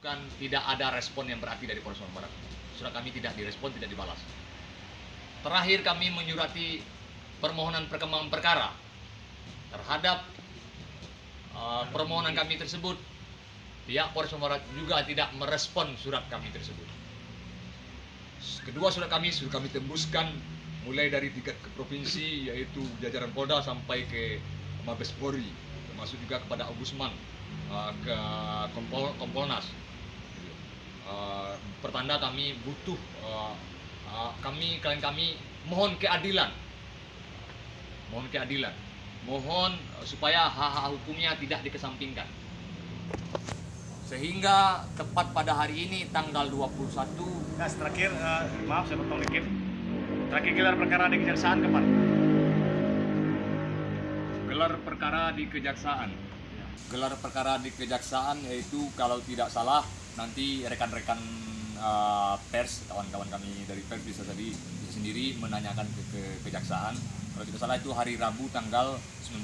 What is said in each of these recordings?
Kan tidak ada respon yang berarti dari Polres Sumatera Barat. Surat kami tidak direspon, tidak dibalas. Terakhir kami menyurati permohonan perkembangan perkara terhadap permohonan kami tersebut. Pihak Polres Sumatera Barat juga tidak merespon surat kami tersebut. Kedua surat kami sudah kami tembuskan mulai dari tingkat ke provinsi, yaitu jajaran Polda sampai ke Mabes Polri, termasuk juga kepada Ombudsman, ke Kompolnas. Pertanda kami butuh, klien kami mohon keadilan, mohon supaya hak-hak hukumnya tidak dikesampingkan. Sehingga tepat pada hari ini tanggal 21. Mas, terakhir, maaf saya potong dikit. Terakhir gelar perkara di kejaksaan kapan? Gelar perkara di kejaksaan. Gelar perkara di kejaksaan yaitu kalau tidak salah nanti rekan-rekan pers, kawan-kawan kami dari pers bisa sendiri menanyakan ke kejaksaan. Kalau tidak salah itu hari Rabu tanggal 19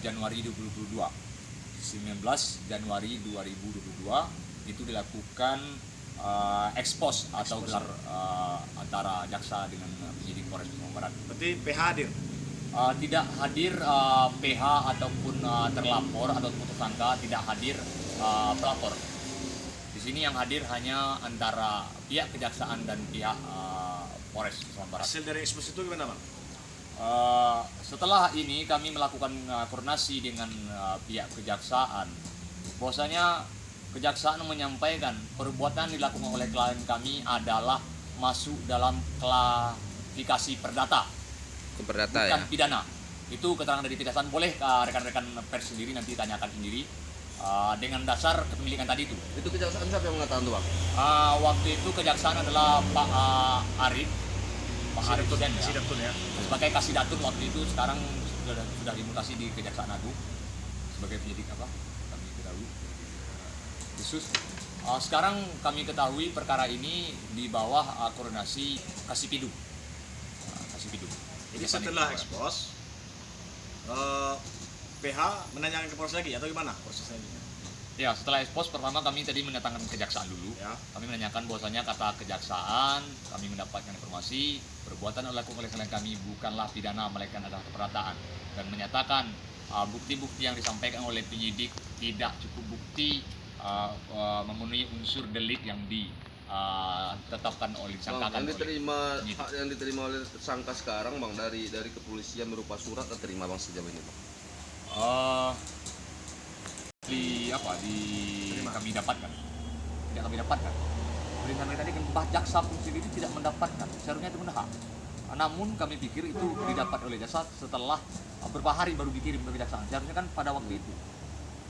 Januari 2022. 19 Januari 2022 itu dilakukan ekspos atau gelar antara jaksa dengan penyidik Polres Sumatera Barat. Berarti PH hadir? Tidak hadir PH ataupun terlapor ataupun tersangka, tidak hadir pelapor. Di sini yang hadir hanya antara pihak kejaksaan dan pihak Polres Sumatera Barat. Hasil dari ekspos itu gimana, Bang? Setelah ini kami melakukan koordinasi dengan pihak kejaksaan. Bahwasanya kejaksaan menyampaikan perbuatan dilakukan oleh klien kami adalah masuk dalam klasifikasi perdata, Perdata bukan ya. pidana. Itu keterangan dari kejaksaan. Boleh rekan-rekan pers sendiri nanti tanyakan sendiri dengan dasar kepemilikan tadi itu. Itu kejaksaan siapa yang mengatakan tuh, Bang? Waktu itu kejaksaan adalah Pak Arif. Pak Arif Tudan ya. Kasidatun ya. Sebagai Kasidatun waktu itu, sekarang sudah dimutasi di Kejaksaan Agung sebagai penyidik kami ketahui khusus. Sekarang kami ketahui perkara ini di bawah koordinasi Kasipidum. Jadi setelah ekspos, PH menanyakan ke Polres lagi atau gimana prosesnya ini? Ya, setelah ekspos pertama kami tadi mendatangkan kejaksaan dulu. Ya. Kami menanyakan bahwasanya kata kejaksaan, kami mendapatkan informasi perbuatan dilakukan oleh klien kami bukanlah pidana melainkan adalah keperdataан, dan menyatakan bukti-bukti yang disampaikan oleh penyidik tidak cukup bukti memenuhi unsur delik yang ditetapkan oleh disangkakan. Yang diterima oleh tersangka sekarang, Bang, dari kepolisian berupa surat atau terima, Bang, sejauh ini, Bang? Kami dapatkan, tidak kami dapatkan. Perintah tadi kan jaksa pun sendiri tidak mendapatkan, seharusnya itu hak. Namun kami pikir itu didapat oleh jaksa setelah beberapa hari baru dikirim ke kejaksaan. Seharusnya kan pada waktu itu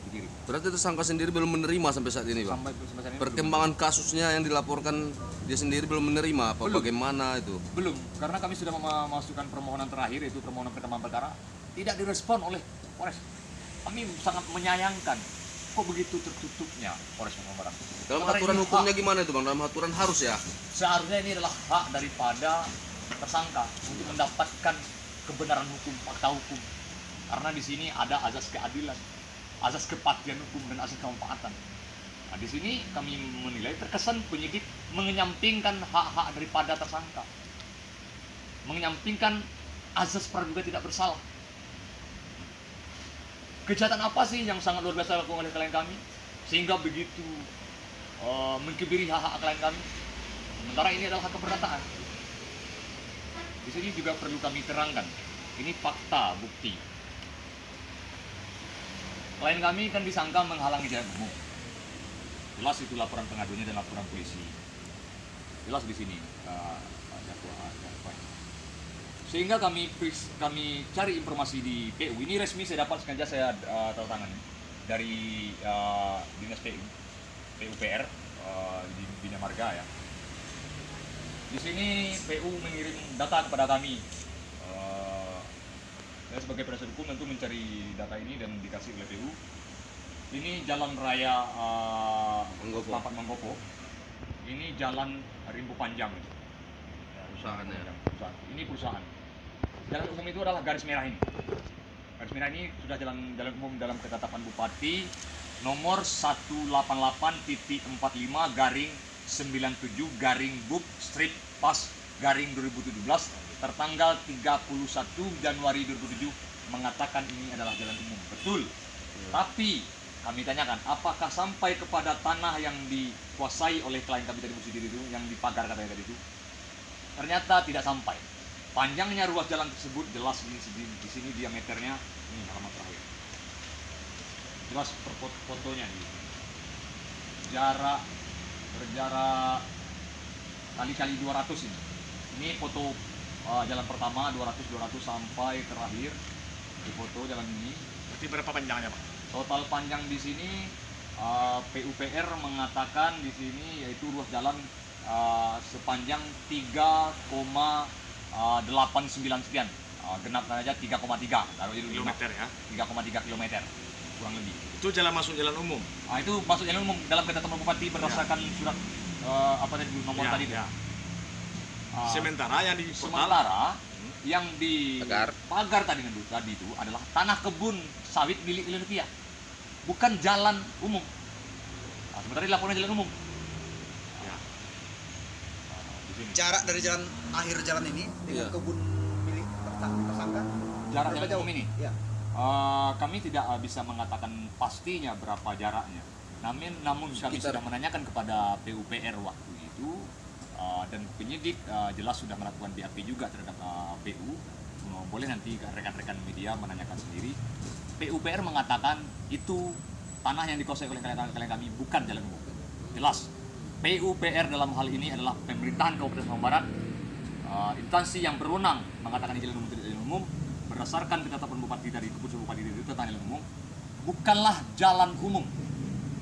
dikirim. Berarti tersangka sendiri belum menerima sampai saat ini, Bang? Sampai saat ini Perkembangan kasusnya yang dilaporkan dia sendiri belum menerima apa Belum. bagaimana itu? belum, karena kami sudah memasukkan permohonan terakhir, yaitu permohonan perkembangan perkara, tidak direspon oleh Polres. Kami sangat menyayangkan kok begitu tertutupnya Polres Sumatera Barat. Dalam Sementara aturan ini hukumnya hak. gimana itu, Bang? Dalam aturan harus ya? Seharusnya ini adalah hak daripada tersangka untuk mendapatkan kebenaran hukum, fakta hukum. Karena di sini ada azas keadilan, azas kepastian hukum, dan azas kemanfaatan. Nah, di sini kami menilai terkesan penyidik menyampingkan hak-hak daripada tersangka, menyampingkan azas praduga tidak bersalah. Kejahatan apa sih yang sangat luar biasa dilakukan oleh klien kami sehingga begitu mengkebiri hak-hak klien kami? Sementara ini adalah hak keperdataan. Di sini juga perlu kami terangkan, ini fakta, bukti. Klien kami kan disangka menghalangi jalan umum. Jelas itu laporan pengaduannya dan laporan polisi. Jelas di sini dakwaan. Sehingga kami cari informasi di PU. Ini resmi saya dapat, sengaja saya tanda tangan dari dinas PUPR di Bina Marga ya. Di sini PU mengirim data kepada kami. Saya sebagai penasihat hukum tentu mencari data ini dan dikasih oleh PU. Ini jalan raya Papat Mangkopo. Ini jalan Rimbu Panjang. Perusahaannya. Ini perusahaan. Jalan umum itu adalah garis merah ini. Garis merah ini sudah jalan umum dalam ketetapan bupati nomor 188-97-bub/2017 tertanggal 31 Januari 2007 mengatakan ini adalah jalan umum. Betul. Tapi kami tanyakan, apakah sampai kepada tanah yang dikuasai oleh klien kami tadi Musidiri itu, yang dipagar katanya tadi itu? Ternyata tidak sampai. Panjangnya ruas jalan tersebut jelas di sini diameternya, ini halaman terakhir. Jelas fotonya di sini. Berjarak kali 200 ini. Ini foto jalan pertama 200 sampai terakhir di foto jalan ini. Berarti berapa panjangnya, Pak? Total panjang di sini PUPR mengatakan di sini yaitu ruas jalan sepanjang 3,89 sekian. Genap saja 3,3 taruh itu Kilometer ya. 3,3 kilometer kurang lebih. Itu jalan masuk jalan umum. Itu masuk jalan umum dalam ketetapan bupati berdasarkan surat apa tadi nomor Ya, tadi itu. ya. Sementara yang di Sementara yang di Pagar. pagar tadi itu adalah tanah kebun sawit milik Indonesia, bukan jalan umum. Sementara dilaporkan jalan umum. Ya. Di sini. Jarak dari akhir jalan ini dengan Iya. kebun milik tersangka Jarak berapa jalan umum ini? Ya. Kami tidak bisa mengatakan pastinya berapa jaraknya. Namun kami Sekitar. sudah menanyakan kepada PUPR waktu itu dan penyidik jelas sudah melakukan BAP juga terhadap PU. Boleh nanti rekan-rekan media menanyakan sendiri. PUPR mengatakan itu tanah yang dikuasai oleh klien kami bukan jalan umum. Jelas. PUPR dalam hal ini adalah pemerintahan Kabupaten Sumatera Barat, instansi yang berwenang mengatakan ini jalan umum tidak jalan umum berdasarkan ketetapan bupati dari keputusan bupati itu tentang jalan umum bukanlah jalan umum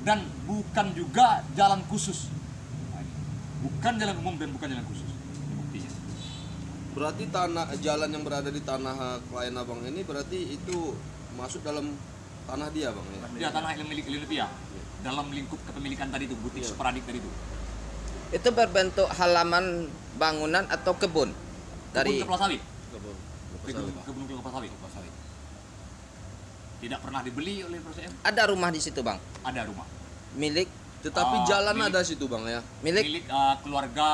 dan bukan juga jalan khusus. Bukan jalan umum dan bukan jalan khusus. Ini buktinya. Berarti jalan yang berada di tanah klien abang ini berarti itu masuk dalam tanah dia bang ya? Ya tanah yang milik Indonesia dalam lingkup kepemilikan tadi itu butik sporadik tadi itu. Itu berbentuk halaman bangunan atau kebun dari Kebun kelapa sawit. Kebun. Kebun kelapa sawit. Tidak pernah dibeli oleh PSM. ada rumah di situ bang, Ada rumah milik Tetapi jalan milik- ada situ bang ya? milik. keluarga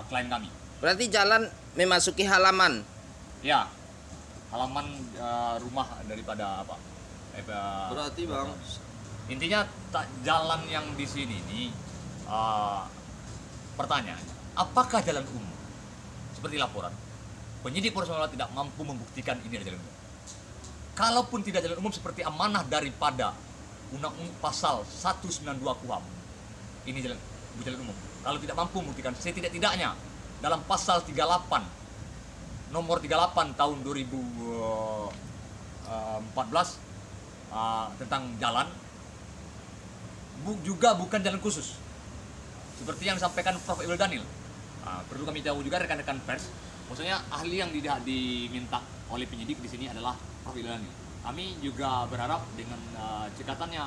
klien kami. Berarti jalan memasuki halaman. Ya, halaman rumah daripada apa? Berarti bang, Intinya jalan yang di sini ini pertanyaannya, apakah jalan umum? Seperti laporan, penyidik Polres Sumatera tidak mampu membuktikan ini adalah jalan umum. Kalaupun tidak jalan umum seperti amanah daripada Undang-Undang Pasal 192 KUHP, ini jalan umum. Kalau tidak mampu membuktikan, setidak-tidaknya dalam Pasal 38 nomor 38 tahun 2014 tentang jalan juga bukan jalan khusus seperti yang disampaikan Prof. Iqbal Daniel. Perlu kami tahu juga rekan-rekan pers, maksudnya ahli yang diminta oleh penyidik di sini adalah Prof. Iqbal Daniel. Kami juga berharap dengan cekatannya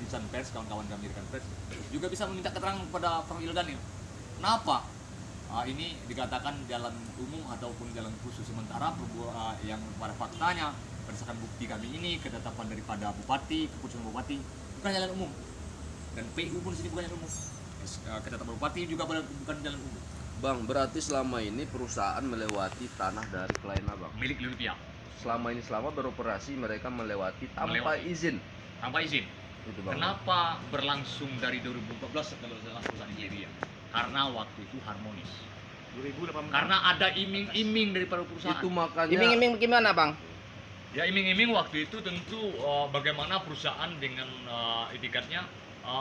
insan pers, kawan-kawan kami rekan pers juga bisa meminta keterangan kepada Prof. Iqbal Daniel. Kenapa ini dikatakan jalan umum ataupun jalan khusus, sementara yang pada faktanya berdasarkan bukti kami ini ketetapan daripada bupati, keputusan bupati bukan jalan umum dan PU pun sini bukan jalan umum. Ketetapan bupati juga bukan jalan umum. bang berarti selama ini perusahaan melewati tanah dari klien abang. Milik Indonesia Selama beroperasi mereka melewati tanpa Melewati. izin. tanpa izin. Itu bang. Kenapa berlangsung dari 2014 kalau salah perusahaan Nigeria? Karena waktu itu harmonis. 2018. Karena ada iming-iming daripada perusahaan. Itu makanya. Iming-iming gimana bang? Ya iming-iming waktu itu tentu bagaimana perusahaan dengan itikadnya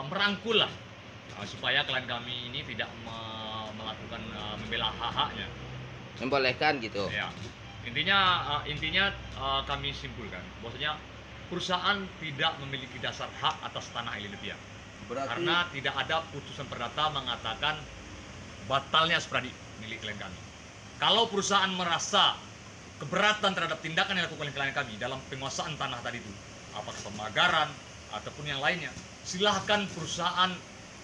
merangkul lah supaya klien kami ini tidak melakukan membela hak-haknya. Membolehkan gitu. Ya. Intinya kami simpulkan bahwasanya perusahaan tidak memiliki dasar hak atas tanah Indonesia. Berarti Karena tidak ada putusan perdata mengatakan batalnya sporadik milik klien kami. Kalau perusahaan merasa keberatan terhadap tindakan yang dilakukan oleh klien kami dalam penguasaan tanah tadi itu, apakah pemagaran ataupun yang lainnya, silahkan perusahaan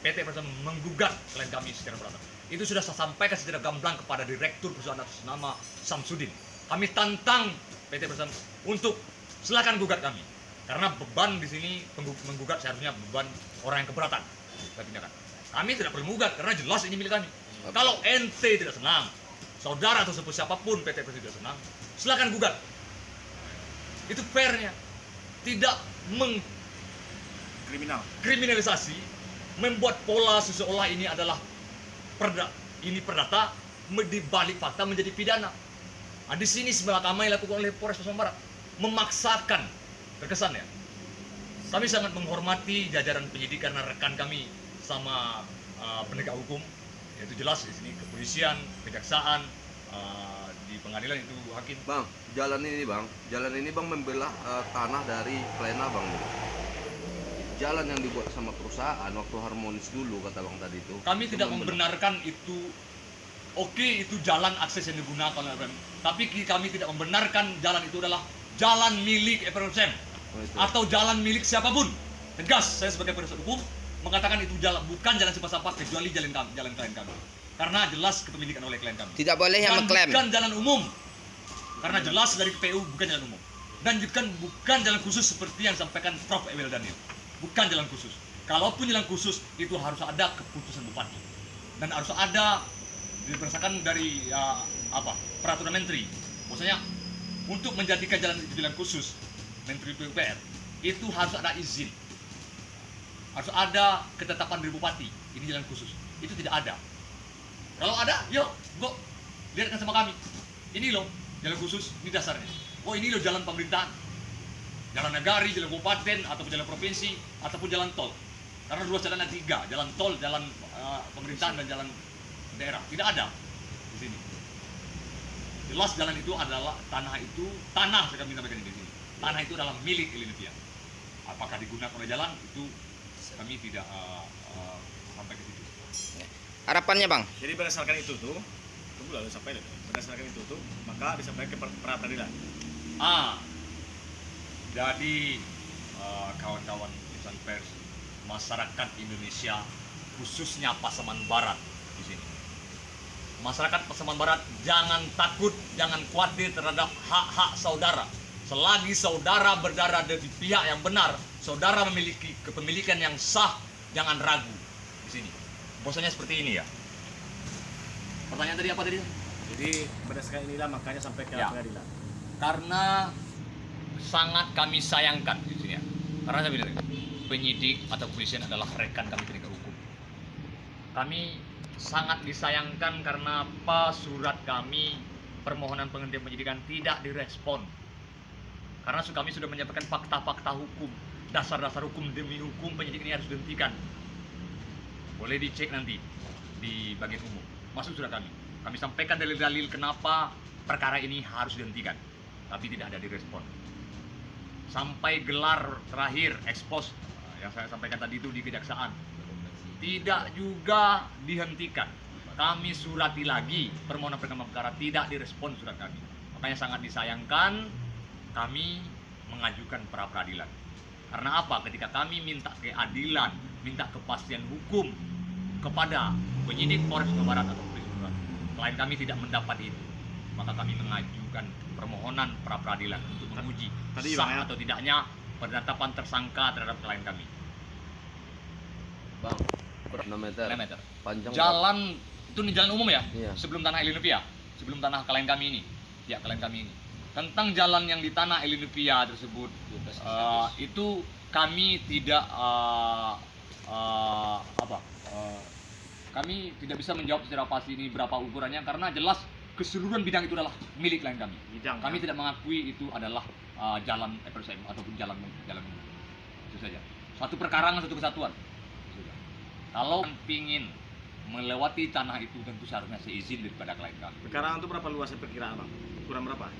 PT Persam menggugat klien kami secara perdata. Itu sudah saya sampaikan secara gamblang kepada direktur perusahaan atas nama Samsudin. Kami tantang PT Persam untuk silahkan gugat kami. Karena beban di sini menggugat seharusnya beban orang yang keberatan. Kami tidak perlu menggugat karena jelas ini milik kami. Kalau ente tidak senang, saudara atau siapapun PT Pers tidak senang, silakan gugat. Itu fairnya. Tidak mengkriminalisasi, membuat pola seolah ini adalah perdata, di balik fakta menjadi pidana. Nah, di sini sebelah kami dilakukan oleh Polres Pasaman Barat, memaksakan terkesan ya. Kami sangat menghormati jajaran penyidik karena rekan kami sama penegak hukum, yaitu jelas di sini kepolisian, kejaksaan, di pengadilan itu hakim. Bang, jalan ini bang membelah tanah dari klien abang nih. Jalan yang dibuat sama perusahaan waktu harmonis dulu kata bang tadi itu. Kami tidak membenarkan itu. Oke, itu jalan akses yang digunakan oleh FM. Tapi kami tidak membenarkan jalan itu adalah jalan milik FRSM atau jalan milik siapapun. Tegas, saya sebagai penasihat hukum mengatakan itu bukan jalan siapa-siapa kecuali jalan klien kami. Karena jelas kepemilikan oleh klien kami. Tidak boleh yang mengklaim. Bukan jalan umum. Karena jelas dari KPU bukan jalan umum. Dan bukan jalan khusus seperti yang disampaikan Prof. Ewel Daniel. Bukan jalan khusus. Kalaupun jalan khusus itu harus ada keputusan bupati. Dan harus ada berdasarkan dari peraturan menteri. Maksudnya untuk menjadikan jalan itu jalan khusus menteri PUPR itu harus ada izin, harus ada ketetapan dari bupati ini jalan khusus. Itu tidak ada. Kalau ada, yuk lihatkan sama kami. Ini loh jalan khusus, ini dasarnya. Oh ini loh jalan pemerintahan, jalan negari, jalan kabupaten ataupun jalan provinsi ataupun jalan tol. Karena dua jalan ada tiga, jalan tol, jalan pemerintahan dan jalan daerah. Tidak ada di sini. Jelas jalan itu adalah tanah saya kami sampaikan di sini. Tanah itu adalah milik Ilinitia. Apakah digunakan oleh jalan itu kami tidak sampai ke situ. Harapannya bang? Jadi berdasarkan itu tuh, berdasarkan itu tuh, maka disampaikan ke pra peradilan. Jadi kawan-kawan insan pers, masyarakat Indonesia khususnya Pasaman Barat di sini. Masyarakat Pasaman Barat jangan takut, jangan khawatir terhadap hak-hak saudara. Selagi saudara berada di pihak yang benar, saudara memiliki kepemilikan yang sah, jangan ragu di sini. Bosannya seperti ini ya. Pertanyaan tadi apa tadi? Jadi berdasarkan inilah makanya sampai ke Ya. pengadilan. Karena sangat kami sayangkan di sini ya. Karena saya bilang penyidik atau kepolisian adalah rekan kami penegak hukum. Kami sangat disayangkan karena apa surat kami permohonan penghentian penyidikan tidak direspon. Karena kami sudah menyampaikan fakta-fakta hukum, dasar-dasar hukum demi hukum penyidik ini harus dihentikan. Boleh dicek nanti di bagian umum. Masuk surat kami. Kami sampaikan dalil-dalil kenapa perkara ini harus dihentikan, tapi tidak ada direspon. Sampai gelar terakhir ekspos yang saya sampaikan tadi itu di kejaksaan tidak juga dihentikan. Kami surati lagi permohonan perkara tidak direspon surat kami. Makanya sangat disayangkan kami mengajukan pra peradilan. Karena apa? Ketika kami minta keadilan, minta kepastian hukum kepada penyidik Polres Pasaman Barat atau Polres Pasaman Barat, klien kami tidak mendapat itu, maka kami mengajukan permohonan pra peradilan untuk menguji sah atau tidaknya penetapan tersangka terhadap klien kami. Bang, 6 meter. 6 meter. Panjang Jalan itu nih jalan umum ya? Iya. Sebelum tanah Elinopia, sebelum tanah klien kami ini. Ya, klien kami ini. Tentang jalan yang di tanah Elinopia tersebut, itu kami tidak kami tidak bisa menjawab secara pasti ini berapa ukurannya karena jelas keseluruhan bidang itu adalah milik klien kami. Kami tidak mengakui itu adalah jalan FRSM ataupun jalan itu saja. Satu perkarangan, satu kesatuan. Kalau pingin melewati tanah itu tentu seharusnya seizin daripada klien kami. Perkara itu berapa luasnya perkiraan bang? Ukuran berapa?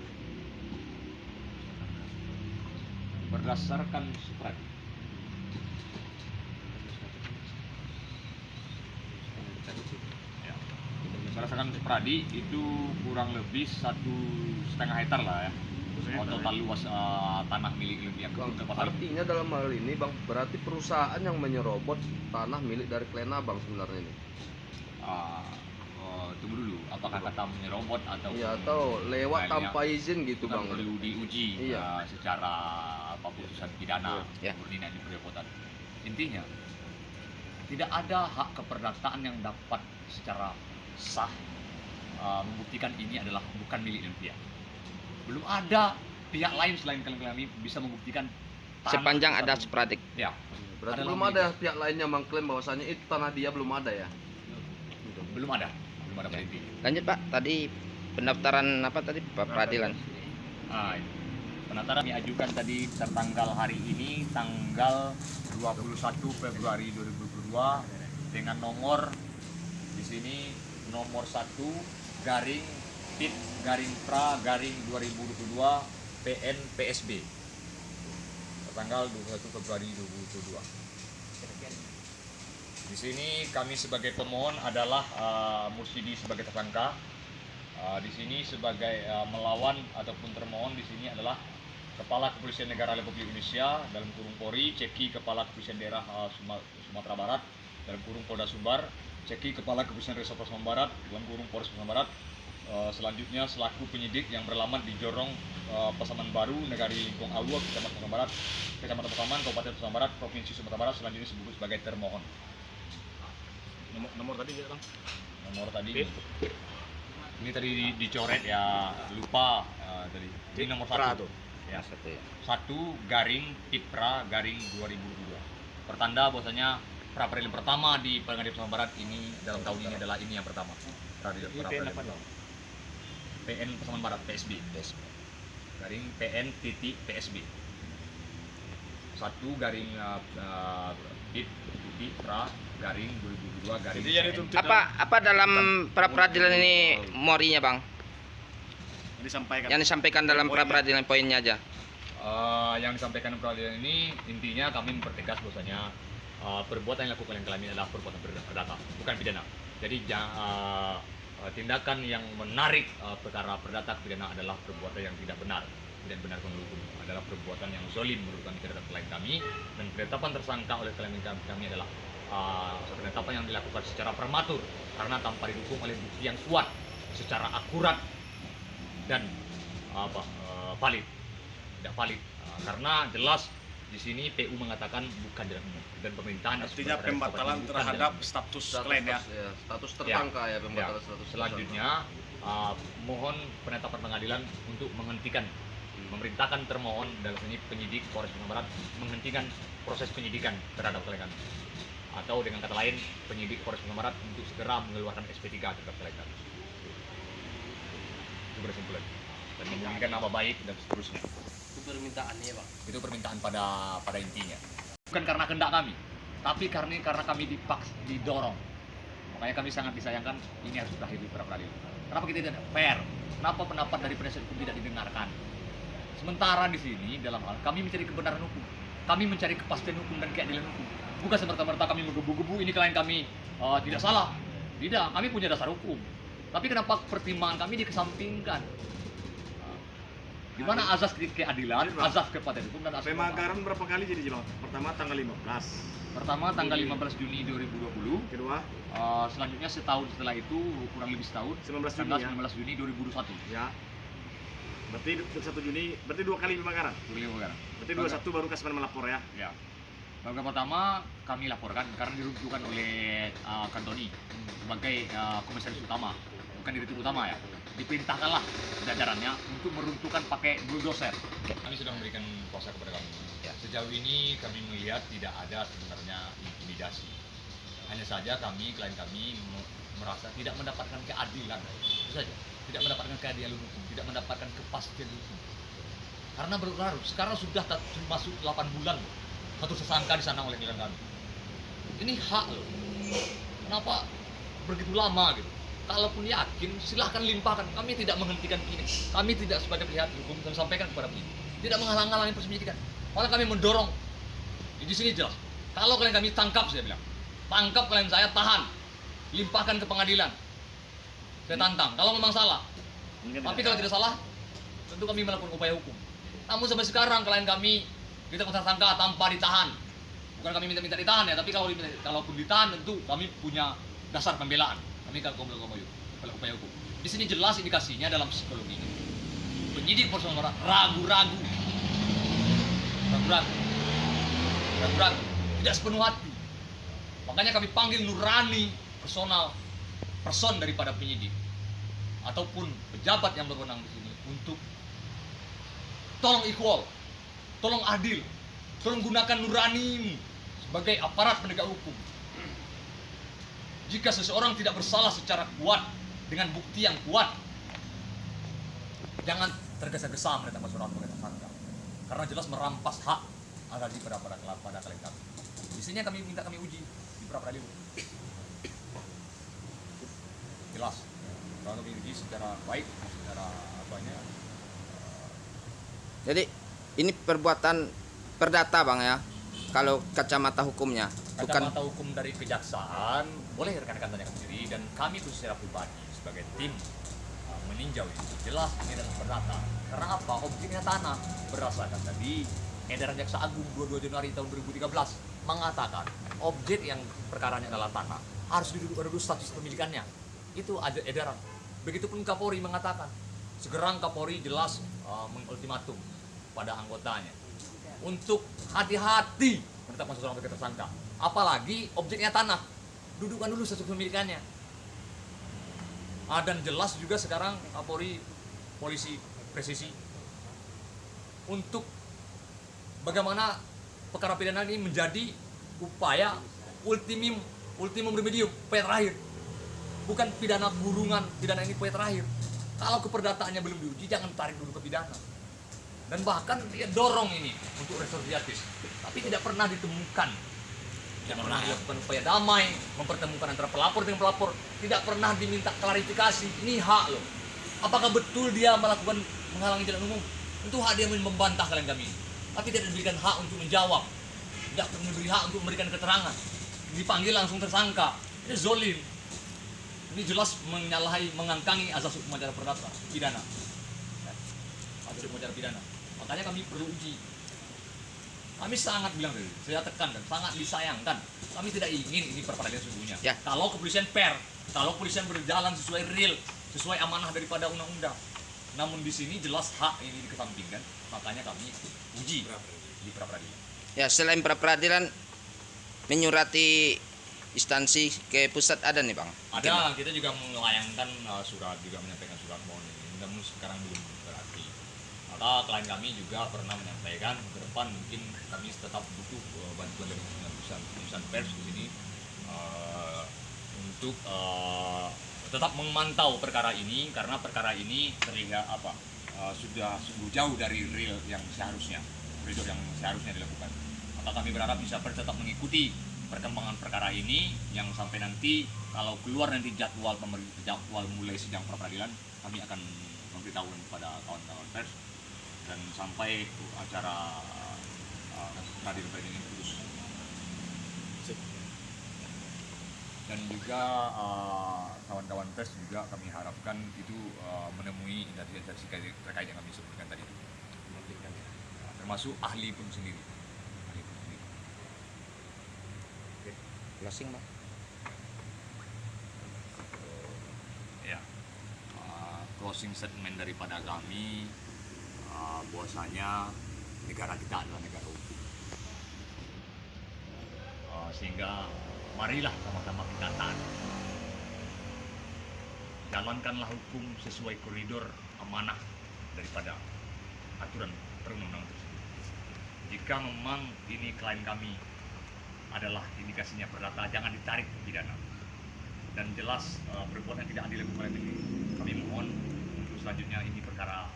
Berdasarkan surat ya. Berdasarkan Supradi itu kurang lebih 1,5 hektar lah ya. Total luas tanah milik yang Bang, artinya dalam hal ini bang, berarti perusahaan yang menyerobot tanah milik dari klien abang sebenarnya ini. Tunggu dulu, apakah kata menyerobot atau Iya, atau lewat tanpa izin gitu bang. perlu diuji Iya. secara putusan pidana Ya. murni di perbuatan. Intinya tidak ada hak keperdataan yang dapat secara sah membuktikan ini adalah bukan milik Olympia. Belum ada pihak lain selain kalian ini bisa membuktikan tanah Sepanjang ada tersebut. spradik. Ya, Berarti adalah belum milik ada pihak lain yang mengklaim bahwasanya itu tanah dia, belum ada ya? belum ada pada intinya. Lanjut Pak, tadi pendaftaran apa tadi Pak peradilan? Ini. Pendaftaran kami ajukan tadi tertanggal hari ini tanggal 21 Februari 2022 dengan nomor di sini nomor 1 garing PIT garing pra garing 2022 PN PSB tanggal 21 Februari 2022. Di sini kami sebagai pemohon adalah Mursidi sebagai tersangka. Di sini sebagai melawan ataupun termohon di sini adalah Kepala Kepolisian Negara Republik Indonesia dalam kurung Polri, Ceki Kepala Kepolisian Daerah Sumatera Barat dalam kurung Polda Sumbar, Ceki Kepala Kepolisian Resort Sumatera Barat dalam kurung Polres Sumatera Barat. Selanjutnya selaku penyidik yang beralamat di Jorong Pasaman Baru, Negari Lingkung Awu, Kecamatan Sumatera Barat, Kecamatan Pasaman, Kabupaten Sumatera Barat, Provinsi Sumatera Barat, selanjutnya disebut sebagai termohon. Nomor tadi ya, Bang. Nomor tadi Pit. ini tadi dicoret ya, lupa tadi. Ini nomor Pra 1. tuh. Ya, Satu ya. 1 garing Tipra garing 2022. Pertanda bahwasanya pra peradilan pertama di Pengadilan Sumatera Barat ini dalam tahun ini adalah ini yang pertama. Peradilan Ini pra PN peradilan apa pertama. PN Pasaman Barat PSB. Garing PN titik PSB. 1 garing Pit titik pra garing 2022 garing Jadi yang PN. dituntut Apa dalam pra peradilan ini morinya Bang? disampaikan. Yang disampaikan dalam pra Poinnya. peradilan poinnya aja. Yang disampaikan dalam peradilan ini intinya kami mempertegas bahwasanya perbuatan yang dilakukan oleh kami adalah perbuatan perdata, bukan pidana. Jadi tindakan yang menarik perkara perdata ke pidana adalah perbuatan yang tidak benar menurut hukum, adalah perbuatan yang zalim menurut kami terhadap klien kami, dan penetapan tersangka oleh klien kami adalah penetapan yang dilakukan secara prematur karena tanpa didukung oleh bukti yang kuat secara akurat dan valid, tidak valid. Karena jelas di sini PU mengatakan bukan jalan umum dan pemerintahan Artinya terhadap pembatalan bukan terhadap jalan umum. status klien ya. Status tersangka ya, pembatalan Ya. status Selanjutnya mohon penetapan pengadilan untuk menghentikan, memerintahkan termohon dalam ini penyidik Polres Sumatera Barat menghentikan proses penyidikan terhadap klien kami, atau dengan kata lain penyidik Polres Sumatera Barat untuk segera mengeluarkan SP3 terhadap klien kami. Itu berkesimpulan dan memulihkan nama baik dan seterusnya. Itu permintaannya Bang. Itu permintaan pada intinya, bukan karena kehendak kami, tapi karena kami didorong. Makanya kami sangat disayangkan ini harus berakhir di pra peradilan. Kenapa kita tidak fair? Kenapa pendapat dari penasihat hukum tidak didengarkan? Sementara di sini dalam hal kami mencari kebenaran hukum, kami mencari kepastian hukum dan keadilan hukum. Bukan semerta-merta kami menggebu-gebu ini klien kami tidak salah. Tidak, kami punya dasar hukum. Tapi kenapa pertimbangan kami dikesampingkan? Di mana azas keadilan, azas kepastian hukum dan azas Pemagaran berapa kali jadi Bang? Pertama tanggal 15. pertama tanggal 15 Juni 2020. Kedua Selanjutnya setahun setelah itu, kurang lebih setahun, 19 Juni tanggal ya. 19 Juni 2021. Ya. Berarti 1 Juni, berarti 2 kali pemagaran. Berarti 21 baru Kasman melapor ya. Ya. Bangga pertama kami laporkan karena diruntuhkan oleh Kantoni sebagai komisaris utama, bukan direktur utama ya. Diperintahkanlah jajarannya untuk meruntuhkan pakai bulldozer. Kami sudah memberikan kuasa kepada kami. Ya. Sejauh ini kami melihat tidak ada sebenarnya intimidasi. Hanya saja klien kami merasa tidak mendapatkan keadilan. Itu saja. Tidak mendapatkan keadilan hukum, tidak mendapatkan kepastian hukum. Karena berlarut, sekarang sudah masuk 8 bulan loh. Satu tersangka di sana oleh klien kami. Ini hak loh. Kenapa begitu lama gitu? Kalaupun yakin, silahkan limpahkan. Kami tidak menghentikan ini. Kami tidak sebagai pihak hukum dan sampaikan kepada penyidik. Tidak menghalang-halangi proses penyidikan. Malah kami mendorong. Di sini jelas. Kalau klien kami tangkap, saya bilang, tangkap klien saya, tahan, limpahkan ke pengadilan. Saya tantang. Kalau memang salah. Tapi kalau tidak salah, tentu kami melakukan upaya hukum. Namun sampai sekarang klien kami kita tersangka tanpa ditahan. Bukan kami minta ditahan ya, tapi kalaupun ditahan tentu kami punya dasar pembelaan. Kami akan upaya hukum. Di sini jelas indikasinya dalam psikologi. Penyidik Polres Sumatera ragu-ragu ragu-ragu, tidak sepenuh hati. Makanya kami panggil nurani person daripada penyidik ataupun pejabat yang berwenang di sini untuk tolong equal, tolong adil, tolong gunakan nuranimu sebagai aparat penegak hukum. Jika seseorang tidak bersalah secara kuat dengan bukti yang kuat, jangan tergesa-gesa menetapkan seorang sebagai tersangka, karena jelas merampas hak asasi pada klien kami. Di sini kami minta kami uji di pra peradilan. Jelas, kalau kami uji secara baik, secara apanya. Jadi ini perbuatan perdata bang ya, kalau kacamata hukumnya. Kacamata hukum dari kejaksaan boleh rekan-rekan tanyakan sendiri, dan kami itu secara pribadi sebagai tim meninjau ini jelas ini adalah perdata. Karena apa? Objeknya tanah, berdasarkan tadi edaran Jaksa Agung 22 Januari tahun 2013 mengatakan objek yang perkaranya adalah tanah harus duduk status pemilikannya. Itu ada edaran. Begitupun Kapolri mengatakan, sekarang Kapolri jelas mengultimatum pada anggotanya untuk hati-hati menetapkan seseorang sebagai tersangka. Apalagi objeknya tanah, dudukkan dulu status pemilikannya. Dan jelas juga sekarang Kapolri polisi presisi untuk bagaimana perkara pidana ini menjadi upaya ultimum remedium, upaya terakhir. Bukan pidana kurungan, pidana ini upaya terakhir. Kalau keperdataannya belum diuji, jangan tarik dulu ke pidana. Dan bahkan dia dorong ini untuk restoratif justice, tapi tidak pernah ditemukan. Tidak pernah dilakukan upaya damai, mempertemukan antara pelapor dengan pelapor. Tidak pernah diminta klarifikasi. Ini hak loh. Apakah betul dia melakukan menghalangi jalan umum? Tentu hak dia membantah kalian kami. Tapi tidak diberikan hak untuk menjawab. Tidak diberi hak untuk memberikan keterangan. Dipanggil langsung tersangka. Ini zolim. Ini jelas menyalahi, mengangkangi azas hukum acara perdata pidana. Azas hukum acara pidana. Makanya kami perlu uji. Kami sangat bilang tadi, saya tekan dan sangat disayangkan. Kami tidak ingin ini peradilan sesungguhnya. Ya. Kalau kepolisian fair, kalau kepolisian berjalan sesuai real, sesuai amanah daripada undang-undang. Namun di sini jelas hak ini dikesampingkan, makanya kami uji di pra peradilan. Ya, selain pra peradilan menyurati instansi ke pusat ada nih bang. Ada, kita juga melayangkan surat, juga menyampaikan surat mohon ini. Namun sekarang belum berarti. Maka klien kami juga pernah menyampaikan ke depan mungkin kami tetap butuh bantuan dari perusahaan pers di sini untuk tetap memantau perkara ini, karena perkara ini terlihat sudah sungguh jauh dari real yang seharusnya, koridor yang seharusnya dilakukan. Maka kami berharap bisa tetap mengikuti perkembangan perkara ini, yang sampai nanti kalau keluar nanti jadwal mulai sidang pra peradilan, kami akan memberitahu kepada kawan-kawan pers dan sampai acara peradilan ini terus. Dan juga kawan-kawan pers juga kami harapkan itu menemui instansi terkait yang kami sebutkan tadi, termasuk ahli pun sendiri. Closing bang. Ya, closing statement daripada kami bahwasanya negara kita adalah negara hukum, sehingga marilah sama-sama kita taat, jalankanlah hukum sesuai koridor amanah daripada aturan perundang-undangan tersebut. Jika memang ini klien kami adalah indikasinya perdata, jangan ditarik ke pidana. Dan jelas perbuatan tidak adil oleh negeri. Kami mohon untuk selanjutnya ini perkara